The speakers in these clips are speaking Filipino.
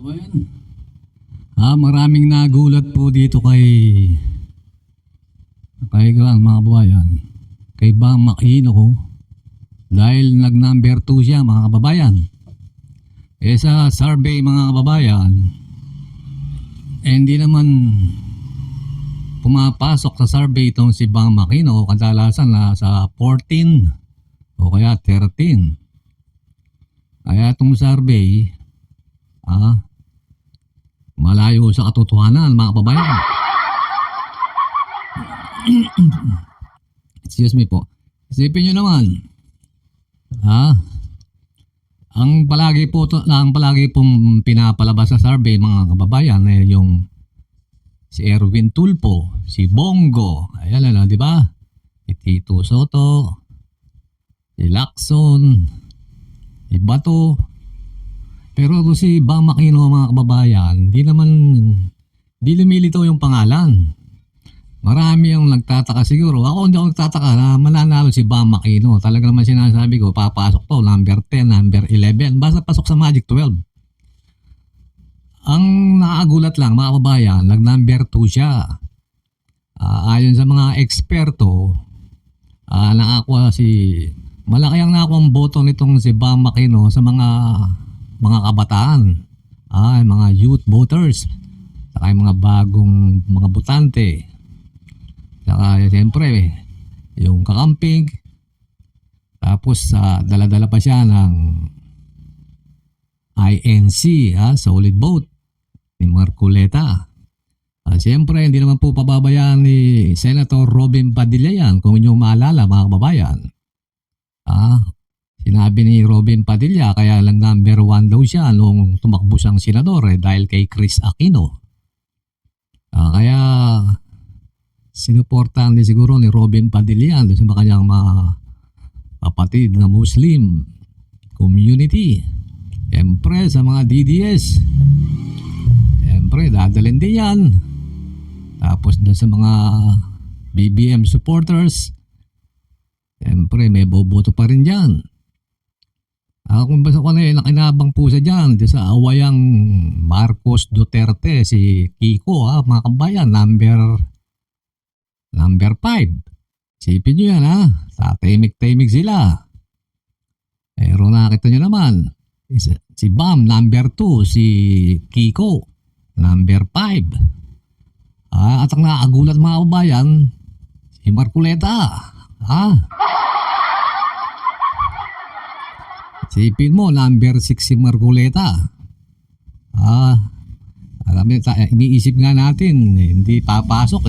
kababayan. Maraming nagulat po dito kay mga kababayan. Kay Bam Aquino dahil nag-number 2 siya mga kababayan. Sa survey mga kababayan, hindi naman pumapasok sa survey itong si Bam Aquino, kadalasan na sa 14 o kaya 13. Kaya itong survey malayo sa katotohanan mga kababayan. Excuse me po. Isipin nyo naman, ang palagi pong pinapalabas sa survey mga kababayan yung si Erwin Tulfo, si Bongo, ayan na, di ba? Si Tito Soto, si Lacson, si Bato. Pero si Bam Aquino mga kababayan, di lumilitaw yung pangalan. Marami ang nagtataka siguro. Ako hindi ako nagtataka na mananalo si Bam Aquino. Talaga naman sinasabi ko, papasok to, number 10, number 11. Basta pasok sa Magic 12. Ang nakagulat lang mga kababayan, nag-number 2 siya. Ayon sa mga eksperto, malaki ang nakakuha ang boto nitong si Bam Aquino sa mga kabataan, mga youth voters, saka yung mga bagong mga botante, saka siyempre yung kakamping, tapos dala-dala pa siya ng INC, solid vote ni Marcoleta. Siyempre hindi naman po pababayaan ni Senator Robin Padilla yan, kung inyong maalala mga kababayan. Sinabi ni Robin Padilla kaya lang number 1 daw siya nung tumakbo siyang senador dahil kay Chris Aquino. Kaya sinuportahan din siguro ni Robin Padilla yan sa kanyang mga kapatid na Muslim community. Siyempre sa mga DDS, siyempre dadalhin din yan. Tapos doon sa mga BBM supporters, siyempre may boboto pa rin dyan. Kung basta ko nakinabang po sa dyan sa awayang Marcos Duterte, si Kiko mga kabayan, number 5. Sipin nyo yan tatahimik-tahimik sila. Pero nakita nyo naman, si Bam number 2, si Kiko number 5. At ang nakagulat mga kabayan, si Marcoleta. Sipin mo, number 6 si Marcoleta. Iniisip nga natin, hindi papasok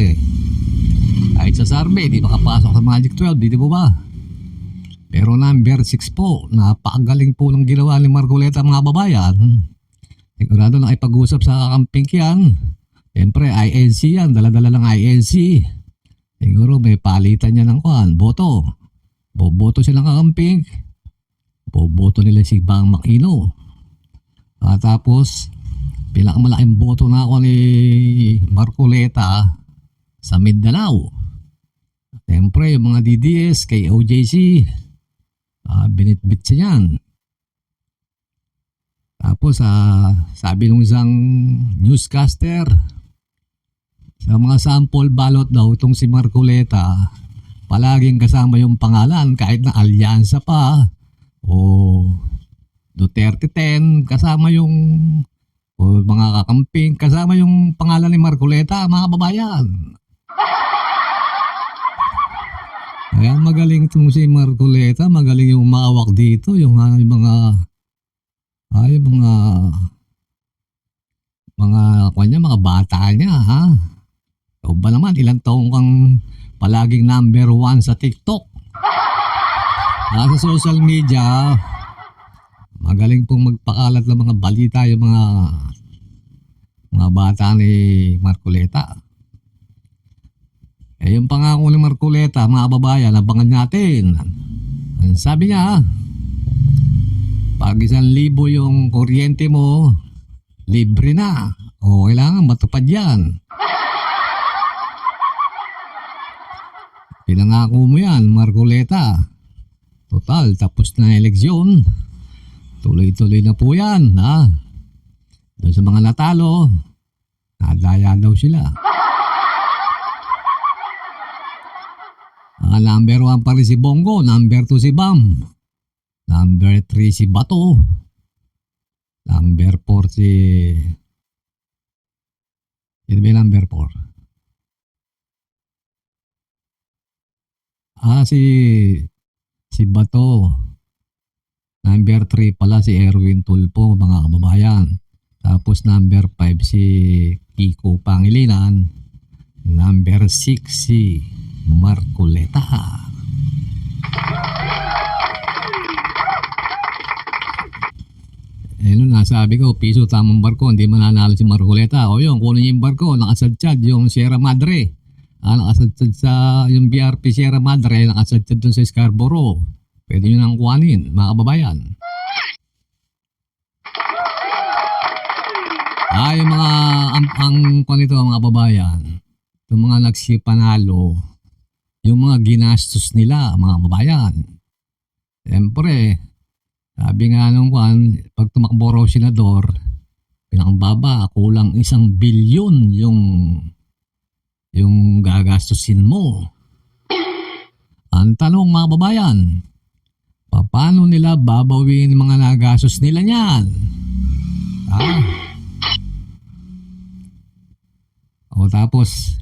Kahit sa survey, hindi makapasok sa Magic 12, di po ba? Pero number 6 po, napakagaling po ng ginawa ni Marcoleta mga babayan. Sigurado na ipag-usap sa kakamping yan. Siyempre, INC yan, dala-dala ng INC. Siguro may palitan niya ng boto. Boboto silang kakamping. Boboto nila si Bam Aquino. Tapos pinakamalaking boto na ako ni Marcoleta sa Mindanao. Siyempre yung mga DDS kay OJC, binitbit siya yan. Tapos sabi ng isang newscaster, sa mga sample ballot daw itong si Marcoleta palaging kasama yung pangalan kahit na alyansa pa o Duterte 10, kasama yung mga kakamping, kasama yung pangalan ni Marcoleta mga kababayan. Kaya magaling itong si Marcoleta, magaling yung umawak dito, yung mga bata niya O ba naman, ilang taong kang palaging number 1 sa TikTok? Sa social media, magaling pong magpakalat ng mga balita yung mga bata ni Marcoleta. Yung pangako ni Marcoleta, mga babayan, abangan natin. Sabi niya, pag 1,000 yung kuryente mo, libre na. O kailangan matupad yan. Pinangako mo yan, Marcoleta. Total, tapos na eleksyon. Tuloy-tuloy na po yan. Doon Doon sa mga natalo, nadaya daw sila. Number 1 pa rin si Bongo, number 2 si Bam, number 3 si Bato, number 4 si... Sino ba yung number 4? Si Bato. Number 3 pala si Erwin Tulpo, mga kababayan. Tapos number 5 si Kiko Pangilinan. Number 6 si Marcoleta. Nung nasabi ko, piso tamang barko, hindi mananalo si Marcoleta. O yun, kunin yung barko, nakasadsyad yung Sierra Madre. Nakasadsyad sa yung BRP Sierra Madre, nakasadsyad dun sa Scarborough. Pwede nyo nang kuhanin, mga kababayan. Yung mga, panito mga kababayan, yung mga nagsipanalo, yung mga ginastos nila, mga kababayan. Siyempre, sabi nga nung pag tumakbo raw senador, pinakababa, kulang 1 bilyon yung gagastusin mo. Ang tanong mga kababayan, paano nila babawin mga nagastos nila niyan? O tapos,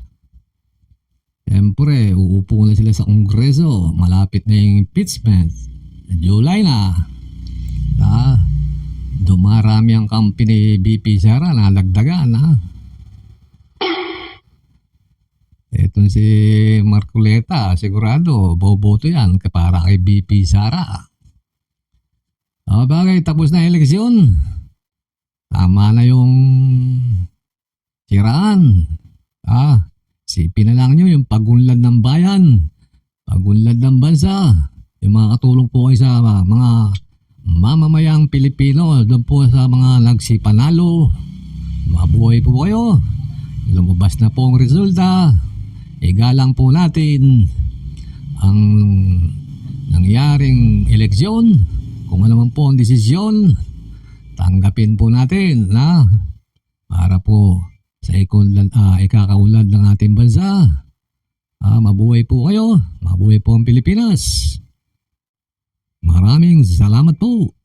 siyempre, uupo na sila sa Kongreso. Malapit na yung impeachment. July na. Dumarami ang company BP Sara na lagdagan. Etong si Marcoleta, sigurado, boboto yan para kay BP Sara. Bagay, tapos na eleksyon. Tama na yung siraan. Sipin na lang nyo yung pagunlad ng bayan, pagunlad ng bansa, yung mga katulong po kayo sa mga mamamayang Pilipino, doon po sa mga nagsipanalo. Mabuhay po kayo. Lumabas na po ang resulta. Igalang po natin ang nangyaring eleksyon. Kung ano man po ang desisyon, tanggapin po natin na para po sa ikakaunlad ng ating bansa. Mabuhay po kayo. Mabuhay po ang Pilipinas. Maraming salamat po.